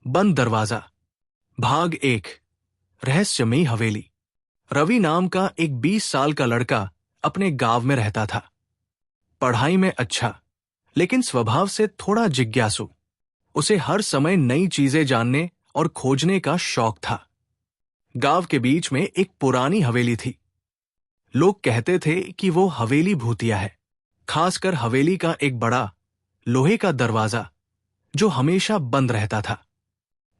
बंद दरवाजा। भाग 1। रहस्यमयी हवेली। रवि नाम का एक 20 साल का लड़का अपने गांव में रहता था। पढ़ाई में अच्छा, लेकिन स्वभाव से थोड़ा जिज्ञासु। उसे हर समय नई चीजें जानने और खोजने का शौक था। गांव के बीच में एक पुरानी हवेली थी। लोग कहते थे कि वो हवेली भूतिया है, खासकर हवेली का एक बड़ा लोहे का दरवाजा जो हमेशा बंद रहता था।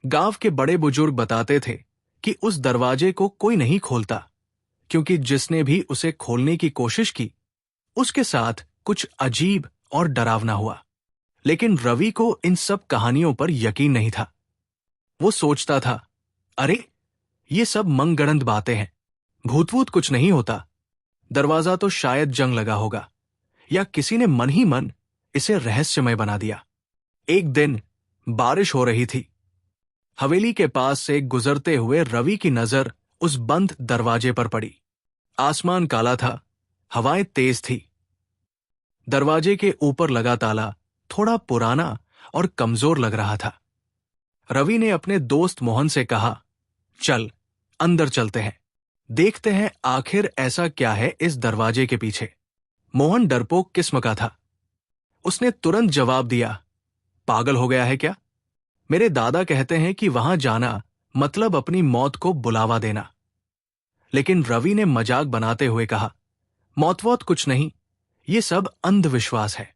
गांव के बड़े बुजुर्ग बताते थे कि उस दरवाजे को कोई नहीं खोलता, क्योंकि जिसने भी उसे खोलने की कोशिश की उसके साथ कुछ अजीब और डरावना हुआ। लेकिन रवि को इन सब कहानियों पर यकीन नहीं था। वो सोचता था, अरे ये सब मनगढ़ंत बातें हैं, भूत-वूत कुछ नहीं होता। दरवाजा तो शायद जंग लगा होगा, या किसी ने मन ही मन इसे रहस्यमय बना दिया। एक दिन बारिश हो रही थी। हवेली के पास से गुजरते हुए रवि की नजर उस बंद दरवाजे पर पड़ी। आसमान काला था, हवाएं तेज थी। दरवाजे के ऊपर लगा ताला थोड़ा पुराना और कमजोर लग रहा था। रवि ने अपने दोस्त मोहन से कहा, चल अंदर चलते हैं, देखते हैं आखिर ऐसा क्या है इस दरवाजे के पीछे। मोहन डरपोक किस्म का था। उसने तुरंत जवाब दिया, पागल हो गया है क्या? मेरे दादा कहते हैं कि वहां जाना मतलब अपनी मौत को बुलावा देना। लेकिन रवि ने मजाक बनाते हुए कहा, मौत-वौत कुछ नहीं, ये सब अंधविश्वास है।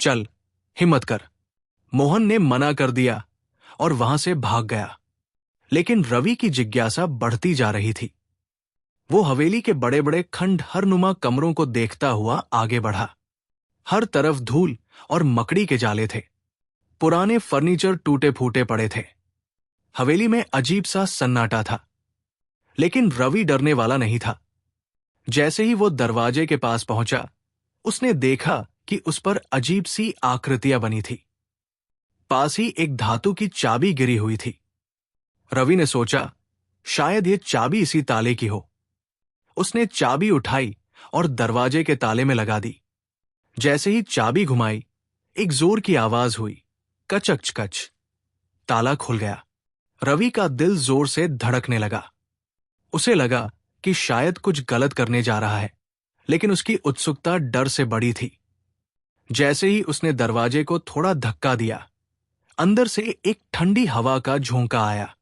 चल हिम्मत कर। मोहन ने मना कर दिया और वहां से भाग गया। लेकिन रवि की जिज्ञासा बढ़ती जा रही थी। वो हवेली के बड़े बड़े खंडहरनुमा कमरों को देखता हुआ आगे बढ़ा। हर तरफ धूल और मकड़ी के जाले थे। पुराने फर्नीचर टूटे फूटे पड़े थे। हवेली में अजीब सा सन्नाटा था। लेकिन रवि डरने वाला नहीं था। जैसे ही वो दरवाजे के पास पहुंचा, उसने देखा कि उस पर अजीब सी आकृतियां बनी थी। पास ही एक धातु की चाबी गिरी हुई थी। रवि ने सोचा, शायद ये चाबी इसी ताले की हो। उसने चाबी उठाई और दरवाजे के ताले में लगा दी। जैसे ही चाबी घुमाई, एक जोर की आवाज हुई, कचक कच। ताला खुल गया। रवि का दिल जोर से धड़कने लगा। उसे लगा कि शायद कुछ गलत करने जा रहा है, लेकिन उसकी उत्सुकता डर से बड़ी थी। जैसे ही उसने दरवाजे को थोड़ा धक्का दिया, अंदर से एक ठंडी हवा का झोंका आया।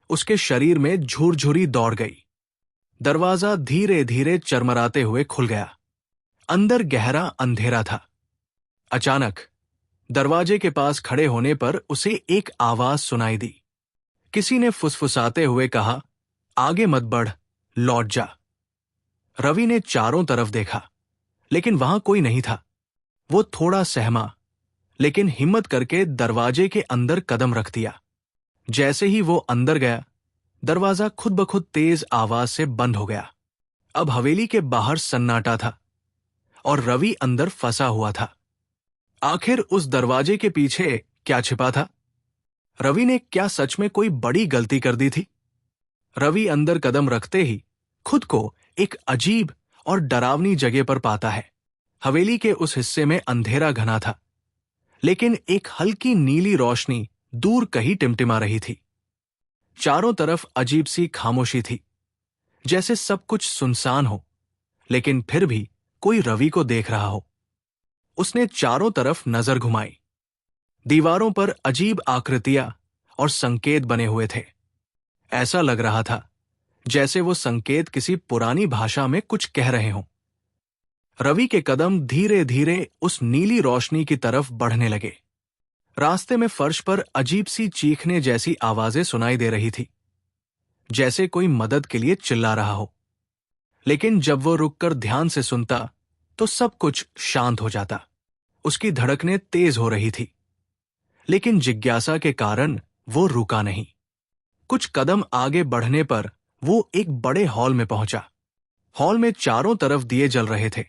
उसके शरीर में झुरझुरी दौड़ गई। दरवाजा धीरे धीरे चरमराते हुए खुल गया। अंदर गहरा अंधेरा था। अचानक दरवाजे के पास खड़े होने पर उसे एक आवाज सुनाई दी। किसी ने फुसफुसाते हुए कहा, आगे मत बढ़, लौट जा। रवि ने चारों तरफ देखा, लेकिन वहां कोई नहीं था। वो थोड़ा सहमा, लेकिन हिम्मत करके दरवाजे के अंदर कदम रख दिया। जैसे ही वो अंदर गया, दरवाजा खुद ब खुद तेज आवाज से बंद हो गया। अब हवेली के बाहर सन्नाटा था और रवि अंदर फंसा हुआ था। आखिर उस दरवाजे के पीछे क्या छिपा था? रवि ने क्या सच में कोई बड़ी गलती कर दी थी? रवि अंदर कदम रखते ही खुद को एक अजीब और डरावनी जगह पर पाता है। हवेली के उस हिस्से में अंधेरा घना था, लेकिन एक हल्की नीली रोशनी दूर कहीं टिमटिमा रही थी। चारों तरफ अजीब सी खामोशी थी, जैसे सब कुछ सुनसान हो, लेकिन फिर भी कोई रवि को देख रहा हो। उसने चारों तरफ नजर घुमाई। दीवारों पर अजीब आकृतियां और संकेत बने हुए थे। ऐसा लग रहा था जैसे वो संकेत किसी पुरानी भाषा में कुछ कह रहे हों। रवि के कदम धीरे धीरे उस नीली रोशनी की तरफ बढ़ने लगे। रास्ते में फर्श पर अजीब सी चीखने जैसी आवाजें सुनाई दे रही थी, जैसे कोई मदद के लिए चिल्ला रहा हो। लेकिन जब वो रुककर ध्यान से सुनता तो सब कुछ शांत हो जाता। उसकी धड़कनें तेज हो रही थी, लेकिन जिज्ञासा के कारण वो रुका नहीं। कुछ कदम आगे बढ़ने पर वो एक बड़े हॉल में पहुंचा। हॉल में चारों तरफ दिए जल रहे थे,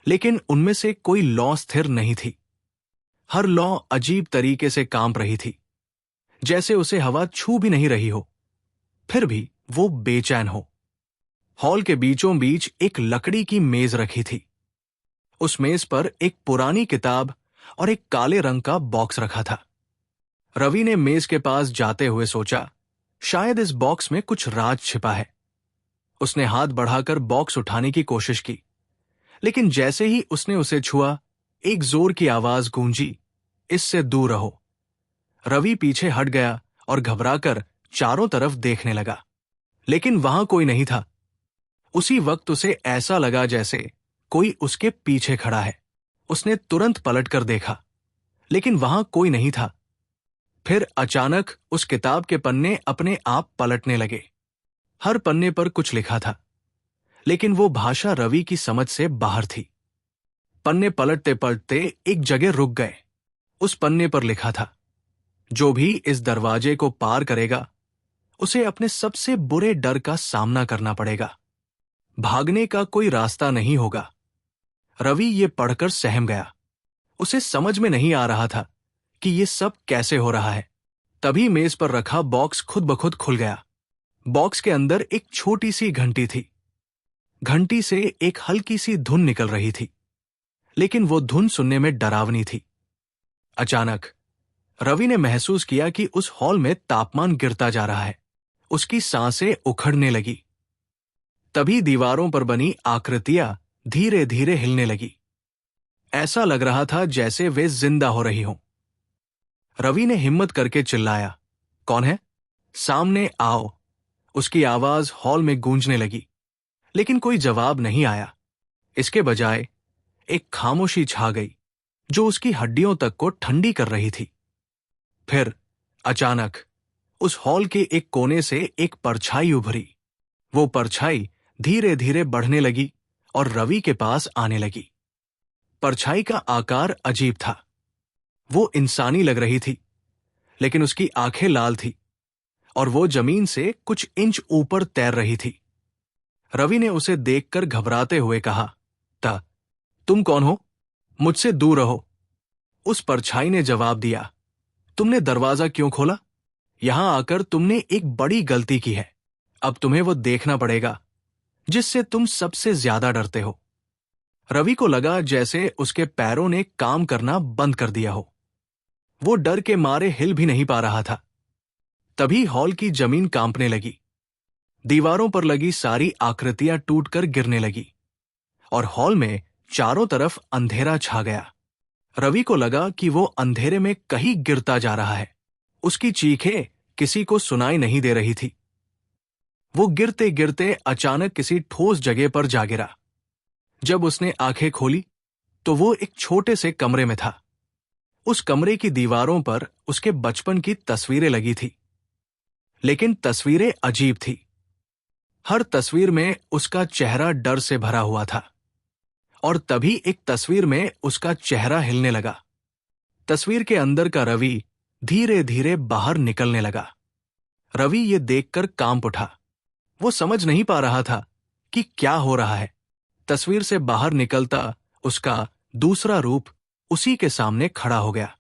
लेकिन उनमें से कोई लौ स्थिर नहीं थी। हर लौ अजीब तरीके से कांप रही थी, जैसे उसे हवा छू भी नहीं रही हो, फिर भी वो बेचैन हो। हॉल के बीचों बीच एक लकड़ी की मेज रखी थी। उस मेज पर एक पुरानी किताब और एक काले रंग का बॉक्स रखा था। रवि ने मेज के पास जाते हुए सोचा, शायद इस बॉक्स में कुछ राज छिपा है। उसने हाथ बढ़ाकर बॉक्स उठाने की कोशिश की, लेकिन जैसे ही उसने उसे छुआ, एक जोर की आवाज गूंजी, इससे दूर रहो। रवि पीछे हट गया और घबराकर चारों तरफ देखने लगा, लेकिन वहां कोई नहीं था। उसी वक्त उसे ऐसा लगा जैसे कोई उसके पीछे खड़ा है। उसने तुरंत पलटकर देखा, लेकिन वहां कोई नहीं था। फिर अचानक उस किताब के पन्ने अपने आप पलटने लगे। हर पन्ने पर कुछ लिखा था, लेकिन वो भाषा रवि की समझ से बाहर थी। पन्ने पलटते पलटते एक जगह रुक गए। उस पन्ने पर लिखा था, जो भी इस दरवाजे को पार करेगा, उसे अपने सबसे बुरे डर का सामना करना पड़ेगा। भागने का कोई रास्ता नहीं होगा। रवि ये पढ़कर सहम गया। उसे समझ में नहीं आ रहा था कि ये सब कैसे हो रहा है। तभी मेज पर रखा बॉक्स खुद ब खुद खुल गया। बॉक्स के अंदर एक छोटी सी घंटी थी। घंटी से एक हल्की सी धुन निकल रही थी, लेकिन वो धुन सुनने में डरावनी थी। अचानक रवि ने महसूस किया कि उस हॉल में तापमान गिरता जा रहा है। उसकी सांसें उखड़ने लगी। तभी दीवारों पर बनी आकृतियां धीरे धीरे हिलने लगी। ऐसा लग रहा था जैसे वे जिंदा हो रही हों। रवि ने हिम्मत करके चिल्लाया, कौन है? सामने आओ। उसकी आवाज हॉल में गूंजने लगी, लेकिन कोई जवाब नहीं आया। इसके बजाय एक खामोशी छा गई, जो उसकी हड्डियों तक को ठंडी कर रही थी। फिर अचानक उस हॉल के एक कोने से एक परछाई उभरी। वो परछाई धीरे धीरे बढ़ने लगी और रवि के पास आने लगी। परछाई का आकार अजीब था। वो इंसानी लग रही थी, लेकिन उसकी आंखें लाल थी और वो जमीन से कुछ इंच ऊपर तैर रही थी। रवि ने उसे देखकर घबराते हुए कहा, तुम कौन हो? मुझसे दूर रहो। उस परछाई ने जवाब दिया, तुमने दरवाजा क्यों खोला? यहां आकर तुमने एक बड़ी गलती की है। अब तुम्हें वो देखना पड़ेगा जिससे तुम सबसे ज्यादा डरते हो। रवि को लगा जैसे उसके पैरों ने काम करना बंद कर दिया हो। वो डर के मारे हिल भी नहीं पा रहा था। तभी हॉल की जमीन कांपने लगी। दीवारों पर लगी सारी आकृतियां टूटकर गिरने लगी और हॉल में चारों तरफ अंधेरा छा गया। रवि को लगा कि वो अंधेरे में कहीं गिरता जा रहा है। उसकी चीखें किसी को सुनाई नहीं दे रही थी। वो गिरते गिरते अचानक किसी ठोस जगह पर जा गिरा। जब उसने आंखें खोली तो वो एक छोटे से कमरे में था। उस कमरे की दीवारों पर उसके बचपन की तस्वीरें लगी थी, लेकिन तस्वीरें अजीब थी। हर तस्वीर में उसका चेहरा डर से भरा हुआ था और तभी एक तस्वीर में उसका चेहरा हिलने लगा। तस्वीर के अंदर का रवि धीरे धीरे बाहर निकलने लगा। रवि ये देखकर कांप उठा। वो समझ नहीं पा रहा था कि क्या हो रहा है। तस्वीर से बाहर निकलता उसका दूसरा रूप उसी के सामने खड़ा हो गया,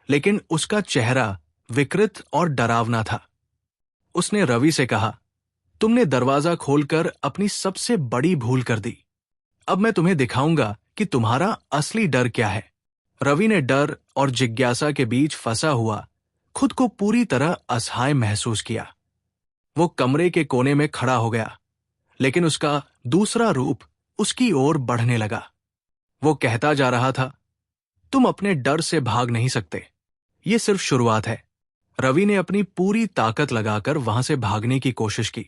लेकिन उसका चेहरा विकृत और डरावना था। उसने रवि से कहा, तुमने दरवाजा खोलकर अपनी सबसे बड़ी भूल कर दी। अब मैं तुम्हें दिखाऊंगा कि तुम्हारा असली डर क्या है। रवि ने डर और जिज्ञासा के बीच फंसा हुआ खुद को पूरी तरह असहाय महसूस किया। वो कमरे के कोने में खड़ा हो गया, लेकिन उसका दूसरा रूप उसकी ओर बढ़ने लगा। वो कहता जा रहा था, तुम अपने डर से भाग नहीं सकते। ये सिर्फ शुरुआत है। रवि ने अपनी पूरी ताकत लगाकर वहां से भागने की कोशिश की,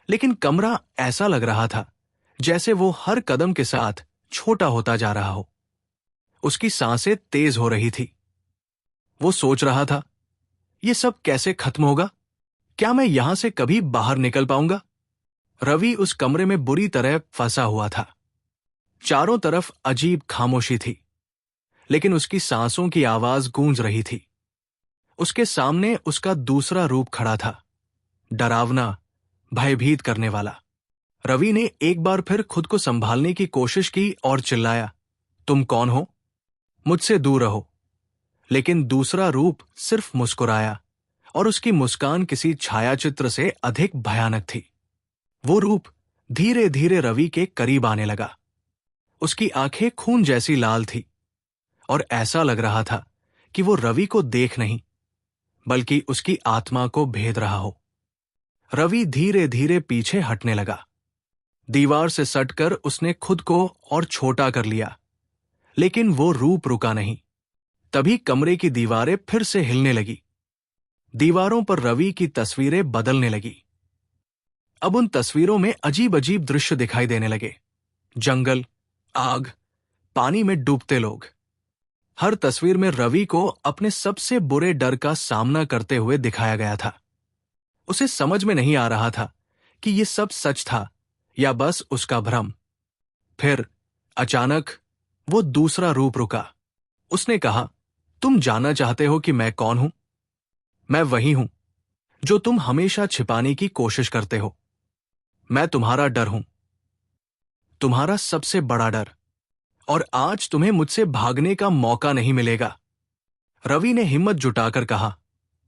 लेकिन कमरा ऐसा लग रहा था जैसे वो हर कदम के साथ छोटा होता जा रहा हो। उसकी सांसें तेज हो रही थी। वो सोच रहा था, ये सब कैसे खत्म होगा? क्या मैं यहां से कभी बाहर निकल पाऊंगा? रवि उस कमरे में बुरी तरह फंसा हुआ था। चारों तरफ अजीब खामोशी थी, लेकिन उसकी सांसों की आवाज गूंज रही थी। उसके सामने उसका दूसरा रूप खड़ा था, डरावना, भयभीत करने वाला। रवि ने एक बार फिर खुद को संभालने की कोशिश की और चिल्लाया, तुम कौन हो? मुझसे दूर रहो। लेकिन दूसरा रूप सिर्फ मुस्कुराया और उसकी मुस्कान किसी छायाचित्र से अधिक भयानक थी। वो रूप धीरे धीरे रवि के करीब आने लगा। उसकी आंखें खून जैसी लाल थी और ऐसा लग रहा था कि वो रवि को देख नहीं, बल्कि उसकी आत्मा को भेद रहा हो। रवि धीरे धीरे पीछे हटने लगा। दीवार से सटकर उसने खुद को और छोटा कर लिया, लेकिन वो रूप रुका नहीं। तभी कमरे की दीवारें फिर से हिलने लगी। दीवारों पर रवि की तस्वीरें बदलने लगी। अब उन तस्वीरों में अजीब अजीब दृश्य दिखाई देने लगे। जंगल, आग, पानी में डूबते लोग। हर तस्वीर में रवि को अपने सबसे बुरे डर का सामना करते हुए दिखाया गया था। उसे समझ में नहीं आ रहा था कि ये सब सच था या बस उसका भ्रम। फिर अचानक वो दूसरा रूप रुका। उसने कहा, तुम जानना चाहते हो कि मैं कौन हूं? मैं वही हूं जो तुम हमेशा छिपाने की कोशिश करते हो। मैं तुम्हारा डर हूं, तुम्हारा सबसे बड़ा डर, और आज तुम्हें मुझसे भागने का मौका नहीं मिलेगा। रवि ने हिम्मत जुटाकर कहा,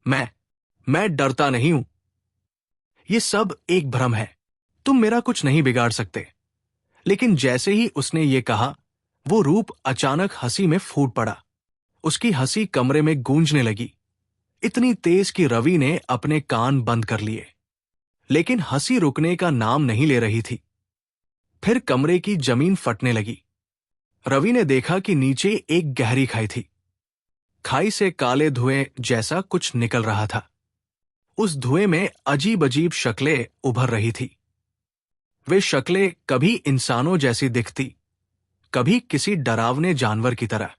मैं डरता नहीं हूं। ये सब एक भ्रम है, तुम मेरा कुछ नहीं बिगाड़ सकते। लेकिन जैसे ही उसने ये कहा, वो रूप अचानक हंसी में फूट पड़ा। उसकी हंसी कमरे में गूंजने लगी, इतनी तेज कि रवि ने अपने कान बंद कर लिए। लेकिन हंसी रुकने का नाम नहीं ले रही थी। फिर कमरे की जमीन फटने लगी। रवि ने देखा कि नीचे एक गहरी खाई थी। खाई से काले धुएं जैसा कुछ निकल रहा था। उस धुएं में अजीब अजीब शक्लें उभर रही थी। वे शक्लें कभी इंसानों जैसी दिखती, कभी किसी डरावने जानवर की तरह।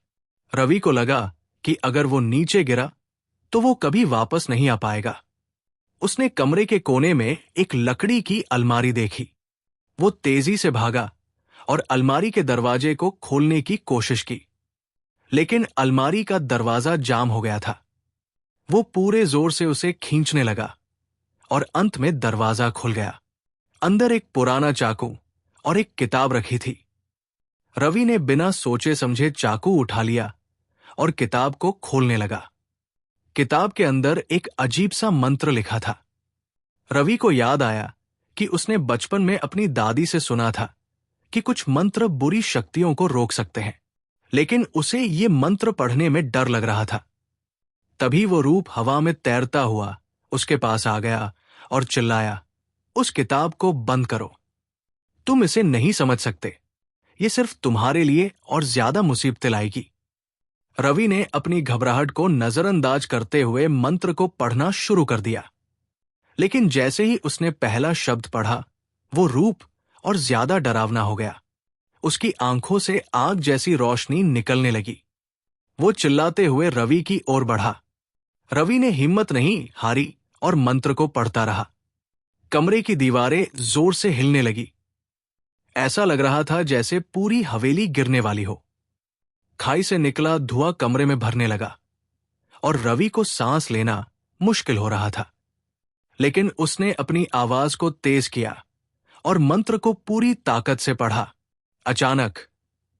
रवि को लगा कि अगर वो नीचे गिरा तो वो कभी वापस नहीं आ पाएगा। उसने कमरे के कोने में एक लकड़ी की अलमारी देखी। वो तेजी से भागा और अलमारी के दरवाजे को खोलने की कोशिश की, लेकिन अलमारी का दरवाजा जाम हो गया था। वो पूरे जोर से उसे खींचने लगा और अंत में दरवाजा खुल गया। अंदर एक पुराना चाकू और एक किताब रखी थी। रवि ने बिना सोचे समझे चाकू उठा लिया और किताब को खोलने लगा। किताब के अंदर एक अजीब सा मंत्र लिखा था। रवि को याद आया कि उसने बचपन में अपनी दादी से सुना था कि कुछ मंत्र बुरी शक्तियों को रोक सकते हैं, लेकिन उसे ये मंत्र पढ़ने में डर लग रहा था। तभी वो रूप हवा में तैरता हुआ उसके पास आ गया और चिल्लाया, उस किताब को बंद करो। तुम इसे नहीं समझ सकते, ये सिर्फ तुम्हारे लिए और ज्यादा मुसीबतें लाएगी। रवि ने अपनी घबराहट को नजरअंदाज करते हुए मंत्र को पढ़ना शुरू कर दिया। लेकिन जैसे ही उसने पहला शब्द पढ़ा, वो रूप और ज्यादा डरावना हो गया। उसकी आंखों से आग जैसी रोशनी निकलने लगी। वो चिल्लाते हुए रवि की ओर बढ़ा। रवि ने हिम्मत नहीं हारी और मंत्र को पढ़ता रहा। कमरे की दीवारें जोर से हिलने लगी। ऐसा लग रहा था जैसे पूरी हवेली गिरने वाली हो। खाई से निकला धुआं कमरे में भरने लगा और रवि को सांस लेना मुश्किल हो रहा था। लेकिन उसने अपनी आवाज को तेज किया और मंत्र को पूरी ताकत से पढ़ा। अचानक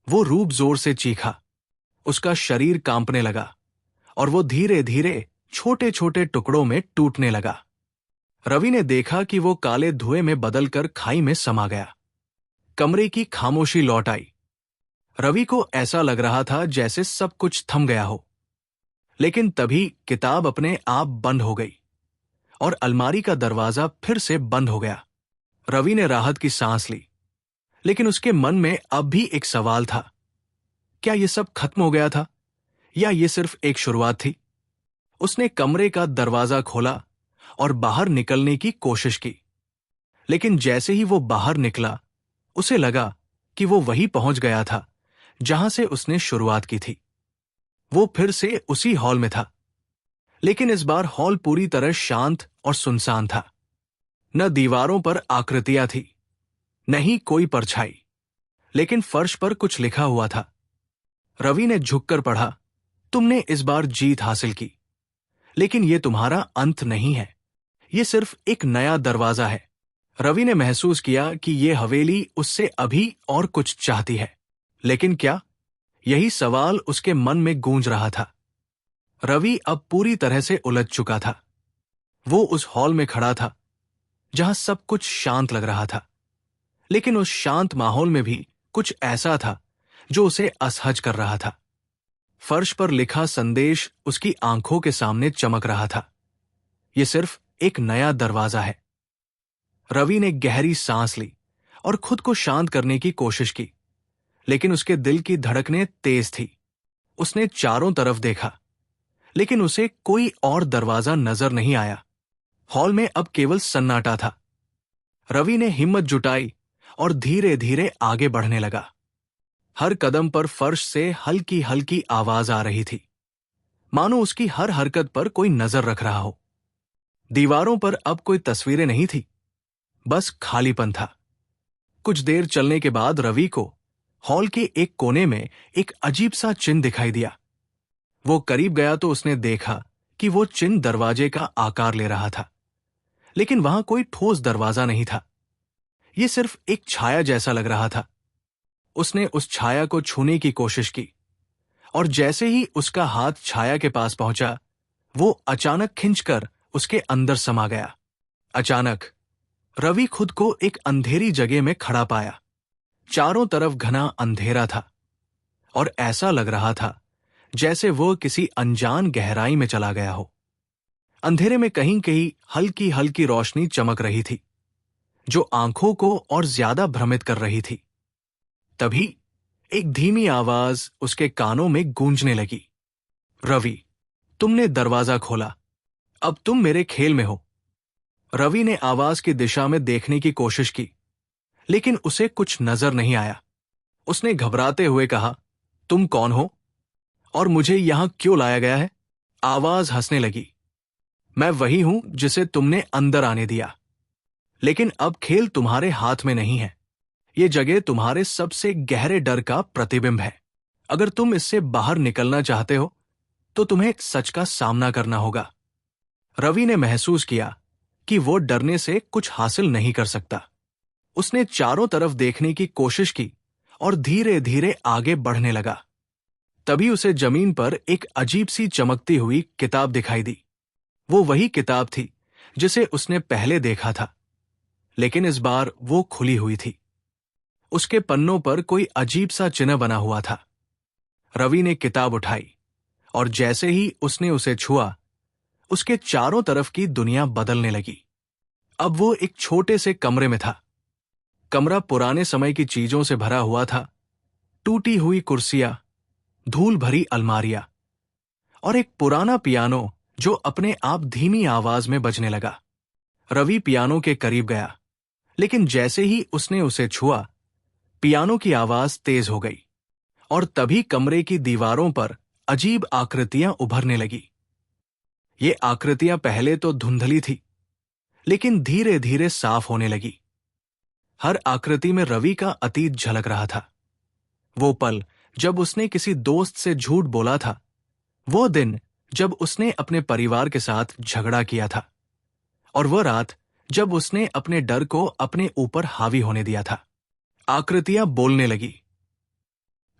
वो रूप जोर से चीखा। उसका शरीर कांपने लगा और वो धीरे धीरे छोटे छोटे टुकड़ों में टूटने लगा। रवि ने देखा कि वो काले धुएं में बदलकर खाई में समा गया। कमरे की खामोशी लौट आई। रवि को ऐसा लग रहा था जैसे सब कुछ थम गया हो। लेकिन तभी किताब अपने आप बंद हो गई और अलमारी का दरवाजा फिर से बंद हो गया। रवि ने राहत की सांस ली, लेकिन उसके मन में अब भी एक सवाल था। क्या ये सब खत्म हो गया था या ये सिर्फ एक शुरुआत थी? उसने कमरे का दरवाजा खोला और बाहर निकलने की कोशिश की। लेकिन जैसे ही वो बाहर निकला, उसे लगा कि वो वहीं पहुंच गया था जहां से उसने शुरुआत की थी। वो फिर से उसी हॉल में था, लेकिन इस बार हॉल पूरी तरह शांत और सुनसान था। न दीवारों पर आकृतियां थी, न ही कोई परछाई, लेकिन फर्श पर कुछ लिखा हुआ था। रवि ने झुककर पढ़ा, तुमने इस बार जीत हासिल की, लेकिन यह तुम्हारा अंत नहीं है। यह सिर्फ एक नया दरवाजा है। रवि ने महसूस किया कि यह हवेली उससे अभी और कुछ चाहती है। लेकिन क्या? यही सवाल उसके मन में गूंज रहा था। रवि अब पूरी तरह से उलझ चुका था। वो उस हॉल में खड़ा था जहां सब कुछ शांत लग रहा था, लेकिन उस शांत माहौल में भी कुछ ऐसा था जो उसे असहज कर रहा था। फर्श पर लिखा संदेश उसकी आंखों के सामने चमक रहा था। यह सिर्फ एक नया दरवाजा है। रवि ने गहरी सांस ली और खुद को शांत करने की कोशिश की, लेकिन उसके दिल की धड़कनें तेज थी। उसने चारों तरफ देखा, लेकिन उसे कोई और दरवाजा नजर नहीं आया। हॉल में अब केवल सन्नाटा था। रवि ने हिम्मत जुटाई और धीरे धीरे आगे बढ़ने लगा। हर कदम पर फर्श से हल्की हल्की आवाज आ रही थी, मानो उसकी हर हरकत पर कोई नजर रख रहा हो। दीवारों पर अब कोई तस्वीरें नहीं थी, बस खालीपन था। कुछ देर चलने के बाद रवि को हॉल के एक कोने में एक अजीब सा चिन्ह दिखाई दिया। वो करीब गया तो उसने देखा कि वो चिन्ह दरवाजे का आकार ले रहा था, लेकिन वहां कोई ठोस दरवाजा नहीं था। ये सिर्फ एक छाया जैसा लग रहा था। उसने उस छाया को छूने की कोशिश की, और जैसे ही उसका हाथ छाया के पास पहुंचा, वो अचानक खिंचकर उसके अंदर समा गया। अचानक रवि खुद को एक अंधेरी जगह में खड़ा पाया। चारों तरफ घना अंधेरा था और ऐसा लग रहा था जैसे वो किसी अनजान गहराई में चला गया हो। अंधेरे में कहीं कहीं हल्की हल्की रोशनी चमक रही थी, जो आंखों को और ज्यादा भ्रमित कर रही थी। तभी एक धीमी आवाज उसके कानों में गूंजने लगी, रवि, तुमने दरवाजा खोला, अब तुम मेरे खेल में हो। रवि ने आवाज की दिशा में देखने की कोशिश की, लेकिन उसे कुछ नजर नहीं आया। उसने घबराते हुए कहा, तुम कौन हो और मुझे यहां क्यों लाया गया है? आवाज हंसने लगी, मैं वही हूं जिसे तुमने अंदर आने दिया, लेकिन अब खेल तुम्हारे हाथ में नहीं है। ये जगह तुम्हारे सबसे गहरे डर का प्रतिबिंब है। अगर तुम इससे बाहर निकलना चाहते हो तो तुम्हें सच का सामना करना होगा। रवि ने महसूस किया कि वो डरने से कुछ हासिल नहीं कर सकता। उसने चारों तरफ देखने की कोशिश की और धीरे धीरे आगे बढ़ने लगा। तभी उसे जमीन पर एक अजीब सी चमकती हुई किताब दिखाई दी। वो वही किताब थी जिसे उसने पहले देखा था, लेकिन इस बार वो खुली हुई थी। उसके पन्नों पर कोई अजीब सा चिन्ह बना हुआ था। रवि ने किताब उठाई और जैसे ही उसने उसे छुआ, उसके चारों तरफ की दुनिया बदलने लगी। अब वो एक छोटे से कमरे में था। कमरा पुराने समय की चीजों से भरा हुआ था। टूटी हुई कुर्सियां, धूल भरी अलमारियां और एक पुराना पियानो जो अपने आप धीमी आवाज में बजने लगा। रवि पियानो के करीब गया, लेकिन जैसे ही उसने उसे छुआ, पियानो की आवाज तेज हो गई और तभी कमरे की दीवारों पर अजीब आकृतियां उभरने लगी। ये आकृतियां पहले तो धुंधली थी, लेकिन धीरे धीरे साफ होने लगी। हर आकृति में रवि का अतीत झलक रहा था। वो पल जब उसने किसी दोस्त से झूठ बोला था, वो दिन जब उसने अपने परिवार के साथ झगड़ा किया था, और वह रात जब उसने अपने डर को अपने ऊपर हावी होने दिया था। आकृतियां बोलने लगी,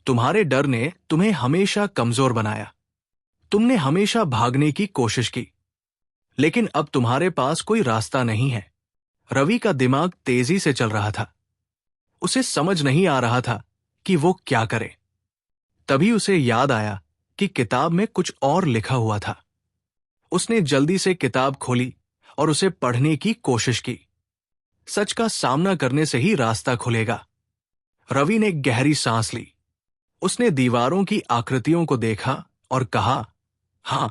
तुम्हारे डर ने तुम्हें हमेशा कमजोर बनाया। तुमने हमेशा भागने की कोशिश की, लेकिन अब तुम्हारे पास कोई रास्ता नहीं है। रवि का दिमाग तेजी से चल रहा था। उसे समझ नहीं आ रहा था कि वो क्या करे। तभी उसे याद आया कि किताब में कुछ और लिखा हुआ था। उसने जल्दी से किताब खोली और उसे पढ़ने की कोशिश की। सच का सामना करने से ही रास्ता खुलेगा। रवि ने गहरी सांस ली। उसने दीवारों की आकृतियों को देखा और कहा, हां,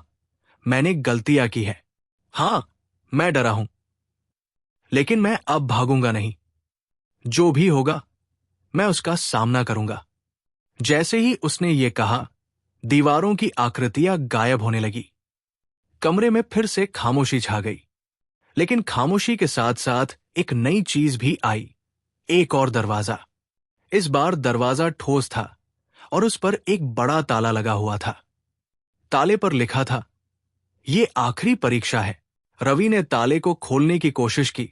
मैंने गलतियां की है। हां, मैं डरा हूं, लेकिन मैं अब भागूंगा नहीं। जो भी होगा, मैं उसका सामना करूंगा। जैसे ही उसने ये कहा, दीवारों की आकृतियां गायब होने लगी। कमरे में फिर से खामोशी छा गई, लेकिन खामोशी के साथ साथ एक नई चीज भी आई, एक और दरवाजा। इस बार दरवाजा ठोस था और उस पर एक बड़ा ताला लगा हुआ था। ताले पर लिखा था, ये आखिरी परीक्षा है। रवि ने ताले को खोलने की कोशिश की,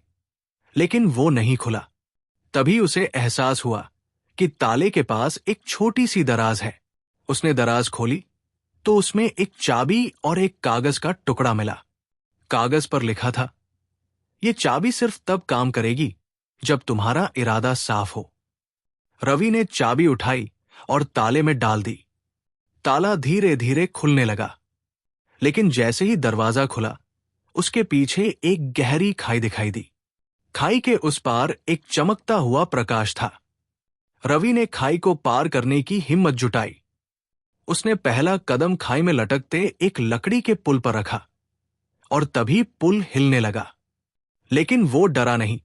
लेकिन वो नहीं खुला। तभी उसे एहसास हुआ कि ताले के पास एक छोटी सी दराज है। उसने दराज खोली तो उसमें एक चाबी और एक कागज का टुकड़ा मिला। कागज पर लिखा था, ये चाबी सिर्फ तब काम करेगी जब तुम्हारा इरादा साफ हो। रवि ने चाबी उठाई और ताले में डाल दी। ताला धीरे धीरे खुलने लगा। लेकिन जैसे ही दरवाजा खुला, उसके पीछे एक गहरी खाई दिखाई दी। खाई के उस पार एक चमकता हुआ प्रकाश था। रवि ने खाई को पार करने की हिम्मत जुटाई। उसने पहला कदम खाई में लटकते एक लकड़ी के पुल पर रखा और तभी पुल हिलने लगा। लेकिन वो डरा नहीं।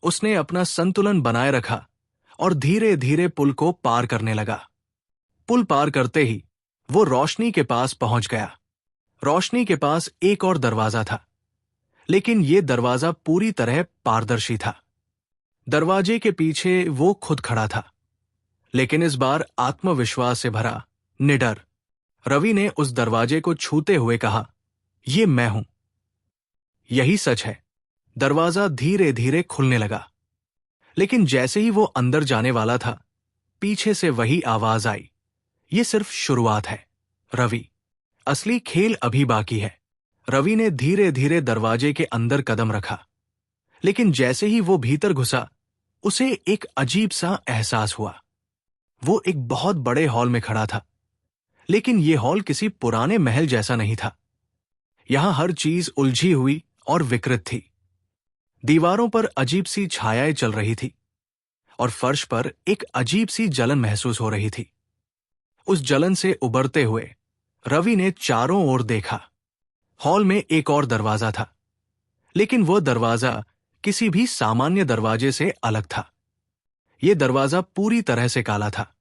उसने अपना संतुलन बनाए रखा और धीरे धीरे पुल को पार करने लगा। पुल पार करते ही वो रोशनी के पास पहुंच गया। रोशनी के पास एक और दरवाजा था, लेकिन ये दरवाजा पूरी तरह पारदर्शी था। दरवाजे के पीछे वो खुद खड़ा था, लेकिन इस बार आत्मविश्वास से भरा, निडर। रवि ने उस दरवाजे को छूते हुए कहा, "ये मैं हूं।" यही सच है। दरवाजा धीरे धीरे खुलने लगा, लेकिन जैसे ही वो अंदर जाने वाला था, पीछे से वही आवाज आई, "ये सिर्फ शुरुआत है, रवि। असली खेल अभी बाकी है।" रवि ने धीरे धीरे दरवाजे के अंदर कदम रखा, लेकिन जैसे ही वो भीतर घुसा, उसे एक अजीब सा एहसास हुआ। वो एक बहुत बड़े हॉल में खड़ा था, लेकिन ये हॉल किसी पुराने महल जैसा नहीं था। यहां हर चीज उलझी हुई और विकृत थी। दीवारों पर अजीब सी छायाएं चल रही थी और फर्श पर एक अजीब सी जलन महसूस हो रही थी। उस जलन से उबरते हुए रवि ने चारों ओर देखा। हॉल में एक और दरवाजा था, लेकिन वह दरवाजा किसी भी सामान्य दरवाजे से अलग था। यह दरवाजा पूरी तरह से काला था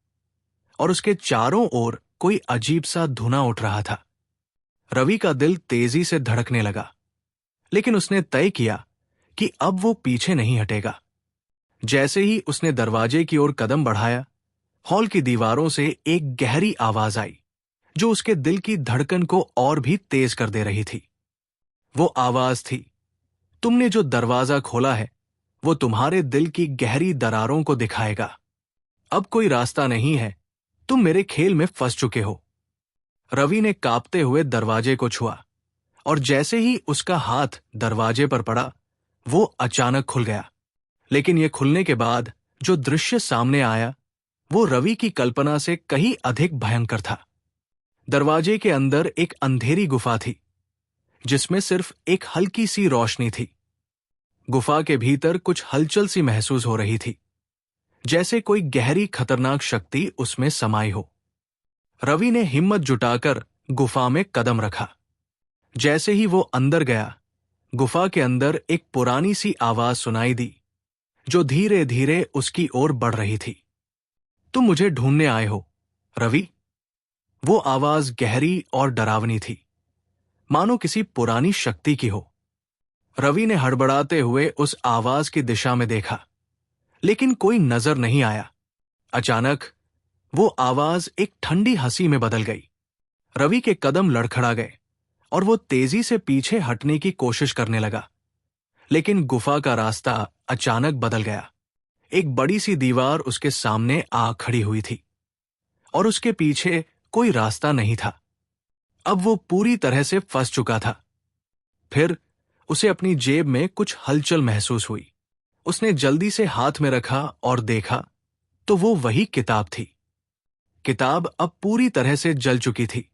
और उसके चारों ओर कोई अजीब सा धुआं उठ रहा था। रवि का दिल तेजी से धड़कने लगा, लेकिन उसने तय किया कि अब वो पीछे नहीं हटेगा। जैसे ही उसने दरवाजे की ओर कदम बढ़ाया, हॉल की दीवारों से एक गहरी आवाज आई, जो उसके दिल की धड़कन को और भी तेज कर दे रही थी। वो आवाज थी, "तुमने जो दरवाजा खोला है, वो तुम्हारे दिल की गहरी दरारों को दिखाएगा। अब कोई रास्ता नहीं है, तुम मेरे खेल में फंस चुके हो।" रवि ने कांपते हुए दरवाजे को छुआ और जैसे ही उसका हाथ दरवाजे पर पड़ा, वो अचानक खुल गया। लेकिन यह खुलने के बाद जो दृश्य सामने आया, वो रवि की कल्पना से कहीं अधिक भयंकर था। दरवाजे के अंदर एक अंधेरी गुफा थी, जिसमें सिर्फ एक हल्की सी रोशनी थी। गुफा के भीतर कुछ हलचल सी महसूस हो रही थी, जैसे कोई गहरी खतरनाक शक्ति उसमें समाई हो। रवि ने हिम्मत जुटाकर गुफा में कदम रखा। जैसे ही वो अंदर गया, गुफा के अंदर एक पुरानी सी आवाज सुनाई दी, जो धीरे धीरे उसकी ओर बढ़ रही थी। "तुम मुझे ढूंढने आए हो, रवि?" वो आवाज गहरी और डरावनी थी, मानो किसी पुरानी शक्ति की हो। रवि ने हड़बड़ाते हुए उस आवाज की दिशा में देखा, लेकिन कोई नजर नहीं आया। अचानक वो आवाज एक ठंडी हंसी में बदल गई। रवि के कदम लड़खड़ा गए और वो तेजी से पीछे हटने की कोशिश करने लगा, लेकिन गुफा का रास्ता अचानक बदल गया। एक बड़ी सी दीवार उसके सामने आ खड़ी हुई थी और उसके पीछे कोई रास्ता नहीं था। अब वो पूरी तरह से फंस चुका था। फिर उसे अपनी जेब में कुछ हलचल महसूस हुई। उसने जल्दी से हाथ में रखा और देखा तो वो वही किताब थी। किताब अब पूरी तरह से जल चुकी थी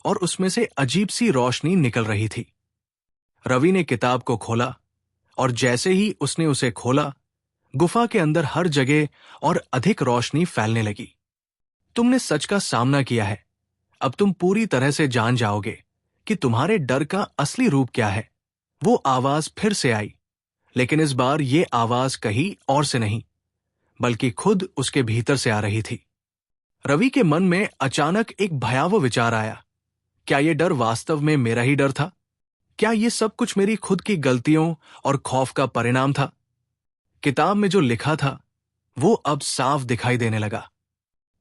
और उसमें से अजीब सी रोशनी निकल रही थी। रवि ने किताब को खोला और जैसे ही उसने उसे खोला, गुफा के अंदर हर जगह और अधिक रोशनी फैलने लगी। "तुमने सच का सामना किया है। अब तुम पूरी तरह से जान जाओगे कि तुम्हारे डर का असली रूप क्या है।" वो आवाज फिर से आई, लेकिन इस बार ये आवाज कहीं और से नहीं, बल्कि खुद उसके भीतर से आ रही थी। रवि के मन में अचानक एक भयावह विचार आया। क्या ये डर वास्तव में मेरा ही डर था? क्या ये सब कुछ मेरी खुद की गलतियों और खौफ का परिणाम था? किताब में जो लिखा था, वो अब साफ दिखाई देने लगा।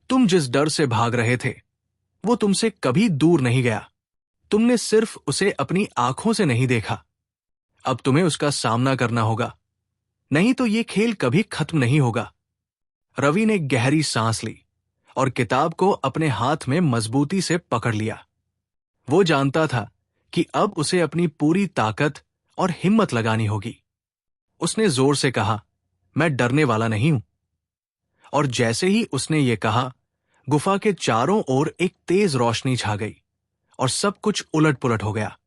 तुम जिस डर से भाग रहे थे, वो तुमसे कभी दूर नहीं गया। तुमने सिर्फ उसे अपनी आंखों से नहीं देखा। अब तुम्हें उसका सामना करना होगा, नहीं तो ये खेल कभी खत्म नहीं होगा। रवि ने गहरी सांस ली और किताब को अपने हाथ में मजबूती से पकड़ लिया। वो जानता था कि अब उसे अपनी पूरी ताकत और हिम्मत लगानी होगी। उसने जोर से कहा, "मैं डरने वाला नहीं हूं।" और जैसे ही उसने ये कहा, गुफा के चारों ओर एक तेज रोशनी छा गई और सब कुछ उलट-पुलट हो गया।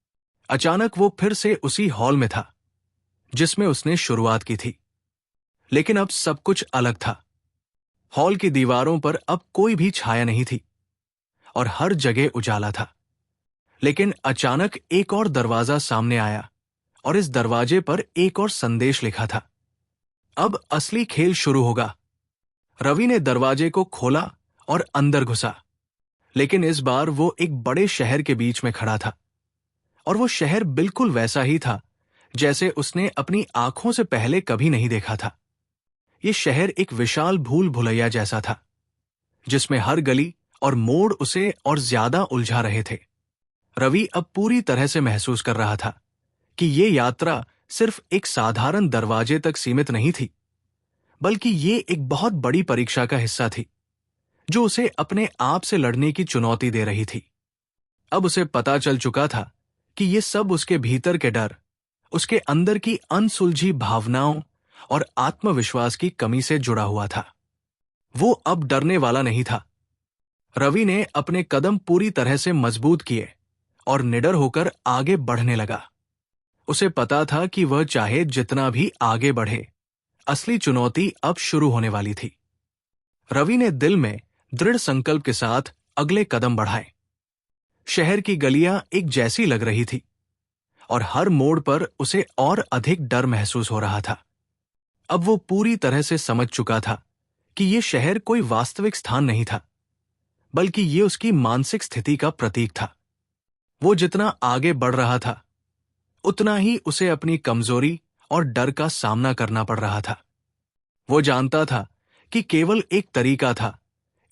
अचानक वो फिर से उसी हॉल में था जिसमें उसने शुरुआत की थी, लेकिन अब सब कुछ अलग था। हॉल की दीवारों पर अब कोई भी छाया नहीं थी और हर जगह उजाला था। लेकिन अचानक एक और दरवाजा सामने आया और इस दरवाजे पर एक और संदेश लिखा था, अब असली खेल शुरू होगा। रवि ने दरवाजे को खोला और अंदर घुसा, लेकिन इस बार वो एक बड़े शहर के बीच में खड़ा था और वो शहर बिल्कुल वैसा ही था जैसे उसने अपनी आंखों से पहले कभी नहीं देखा था। ये शहर एक विशाल भूल भुलैया जैसा था जिसमें हर गली और मोड़ उसे और ज्यादा उलझा रहे थे। रवि अब पूरी तरह से महसूस कर रहा था कि ये यात्रा सिर्फ एक साधारण दरवाजे तक सीमित नहीं थी, बल्कि ये एक बहुत बड़ी परीक्षा का हिस्सा थी जो उसे अपने आप से लड़ने की चुनौती दे रही थी। अब उसे पता चल चुका था कि ये सब उसके भीतर के डर, उसके अंदर की अनसुलझी भावनाओं और आत्मविश्वास की कमी से जुड़ा हुआ था। वो अब डरने वाला नहीं था। रवि ने अपने कदम पूरी तरह से मजबूत किए और निडर होकर आगे बढ़ने लगा। उसे पता था कि वह चाहे जितना भी आगे बढ़े, असली चुनौती अब शुरू होने वाली थी। रवि ने दिल में दृढ़ संकल्प के साथ अगले कदम बढ़ाए। शहर की गलियां एक जैसी लग रही थी और हर मोड़ पर उसे और अधिक डर महसूस हो रहा था। अब वो पूरी तरह से समझ चुका था कि ये शहर कोई वास्तविक स्थान नहीं था, बल्कि ये उसकी मानसिक स्थिति का प्रतीक था। वो जितना आगे बढ़ रहा था, उतना ही उसे अपनी कमजोरी और डर का सामना करना पड़ रहा था। वो जानता था कि केवल एक तरीका था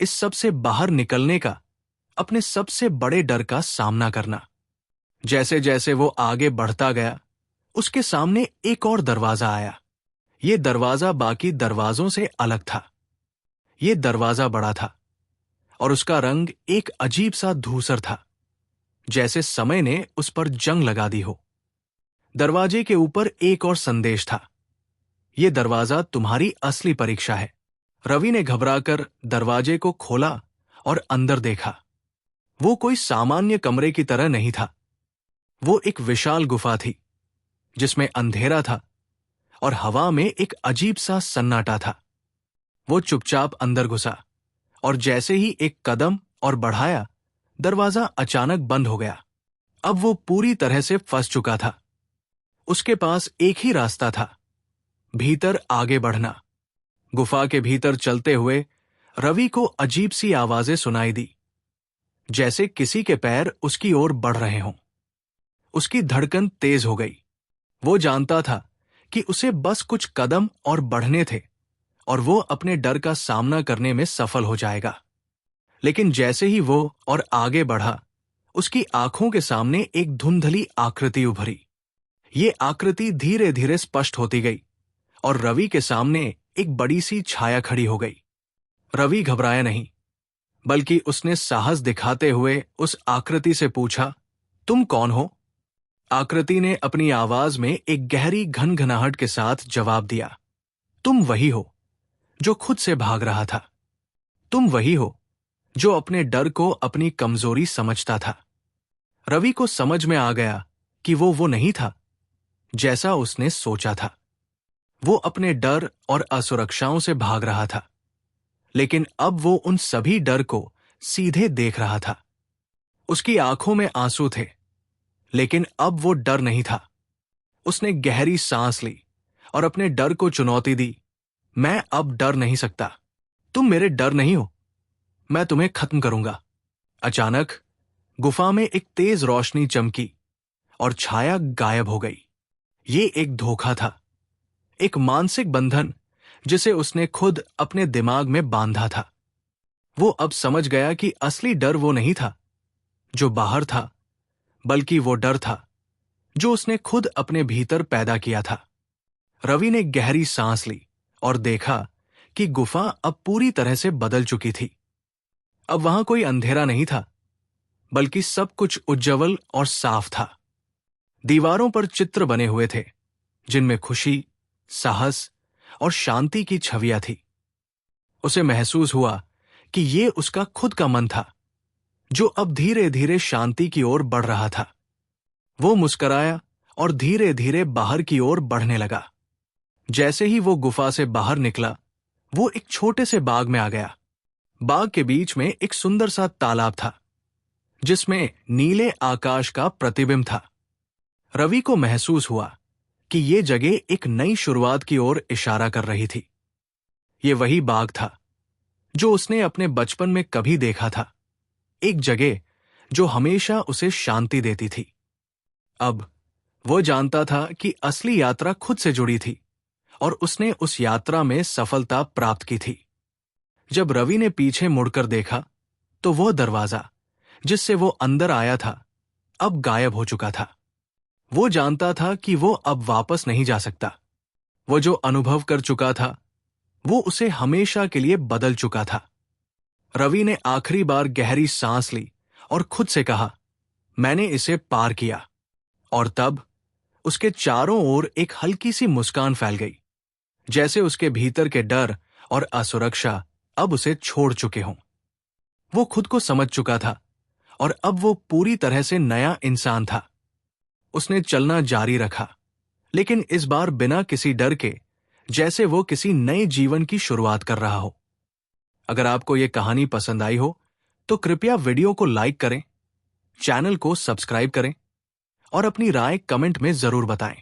इस सब से बाहर निकलने का, अपने सबसे बड़े डर का सामना करना। जैसे जैसे वो आगे बढ़ता गया, उसके सामने एक और दरवाजा आया। ये दरवाजा बाकी दरवाजों से अलग था। ये दरवाजा बड़ा था और उसका रंग एक अजीब सा धूसर था, जैसे समय ने उस पर जंग लगा दी हो। दरवाजे के ऊपर एक और संदेश था, ये दरवाजा तुम्हारी असली परीक्षा है। रवि ने घबराकर दरवाजे को खोला और अंदर देखा। वो कोई सामान्य कमरे की तरह नहीं था। वो एक विशाल गुफा थी जिसमें अंधेरा था और हवा में एक अजीब सा सन्नाटा था। वो चुपचाप अंदर घुसा और जैसे ही एक कदम और बढ़ाया, दरवाजा अचानक बंद हो गया। अब वो पूरी तरह से फंस चुका था। उसके पास एक ही रास्ता था, भीतर आगे बढ़ना। गुफा के भीतर चलते हुए रवि को अजीब सी आवाजें सुनाई दी, जैसे किसी के पैर उसकी ओर बढ़ रहे हों। उसकी धड़कन तेज हो गई। वो जानता था कि उसे बस कुछ कदम और बढ़ने थे और वो अपने डर का सामना करने में सफल हो जाएगा। लेकिन जैसे ही वो और आगे बढ़ा, उसकी आंखों के सामने एक धुंधली आकृति उभरी। ये आकृति धीरे धीरे स्पष्ट होती गई और रवि के सामने एक बड़ी सी छाया खड़ी हो गई। रवि घबराया नहीं, बल्कि उसने साहस दिखाते हुए उस आकृति से पूछा, तुम कौन हो? आकृति ने अपनी आवाज में एक गहरी घनघनाहट के साथ जवाब दिया, तुम वही हो जो खुद से भाग रहा था। तुम वही हो जो अपने डर को अपनी कमजोरी समझता था। रवि को समझ में आ गया कि वो नहीं था जैसा उसने सोचा था। वो अपने डर और असुरक्षाओं से भाग रहा था, लेकिन अब वो उन सभी डर को सीधे देख रहा था। उसकी आंखों में आंसू थे, लेकिन अब वो डर नहीं था। उसने गहरी सांस ली और अपने डर को चुनौती दी, मैं अब डर नहीं सकता। तुम मेरे डर नहीं हो, मैं तुम्हें खत्म करूंगा। अचानक गुफा में एक तेज रोशनी चमकी और छाया गायब हो गई। ये एक धोखा था, एक मानसिक बंधन जिसे उसने खुद अपने दिमाग में बांधा था। वो अब समझ गया कि असली डर वो नहीं था जो बाहर था, बल्कि वो डर था जो उसने खुद अपने भीतर पैदा किया था। रवि ने गहरी सांस ली और देखा कि गुफा अब पूरी तरह से बदल चुकी थी। अब वहां कोई अंधेरा नहीं था, बल्कि सब कुछ उज्ज्वल और साफ था। दीवारों पर चित्र बने हुए थे जिनमें खुशी, साहस और शांति की छवियां थी। उसे महसूस हुआ कि ये उसका खुद का मन था, जो अब धीरे धीरे शांति की ओर बढ़ रहा था। वो मुस्कराया और धीरे धीरे बाहर की ओर बढ़ने लगा। जैसे ही वो गुफा से बाहर निकला, वो एक छोटे से बाग में आ गया। बाग के बीच में एक सुंदर सा तालाब था, जिसमें नीले आकाश का प्रतिबिंब था। रवि को महसूस हुआ कि ये जगह एक नई शुरुआत की ओर इशारा कर रही थी। ये वही बाग था जो उसने अपने बचपन में कभी देखा था, एक जगह जो हमेशा उसे शांति देती थी। अब वो जानता था कि असली यात्रा खुद से जुड़ी थी और उसने उस यात्रा में सफलता प्राप्त की थी। जब रवि ने पीछे मुड़कर देखा, तो वह दरवाजा जिससे वो अंदर आया था, अब गायब हो चुका था। वो जानता था कि वो अब वापस नहीं जा सकता। वो जो अनुभव कर चुका था, वो उसे हमेशा के लिए बदल चुका था। रवि ने आखिरी बार गहरी सांस ली और खुद से कहा, मैंने इसे पार किया। और तब उसके चारों ओर एक हल्की सी मुस्कान फैल गई, जैसे उसके भीतर के डर और असुरक्षा अब उसे छोड़ चुके हों। वो खुद को समझ चुका था और अब वो पूरी तरह से नया इंसान था। उसने चलना जारी रखा, लेकिन इस बार बिना किसी डर के, जैसे वो किसी नए जीवन की शुरुआत कर रहा हो। अगर आपको ये कहानी पसंद आई हो, तो कृपया वीडियो को लाइक करें, चैनल को सब्सक्राइब करें और अपनी राय कमेंट में जरूर बताएं।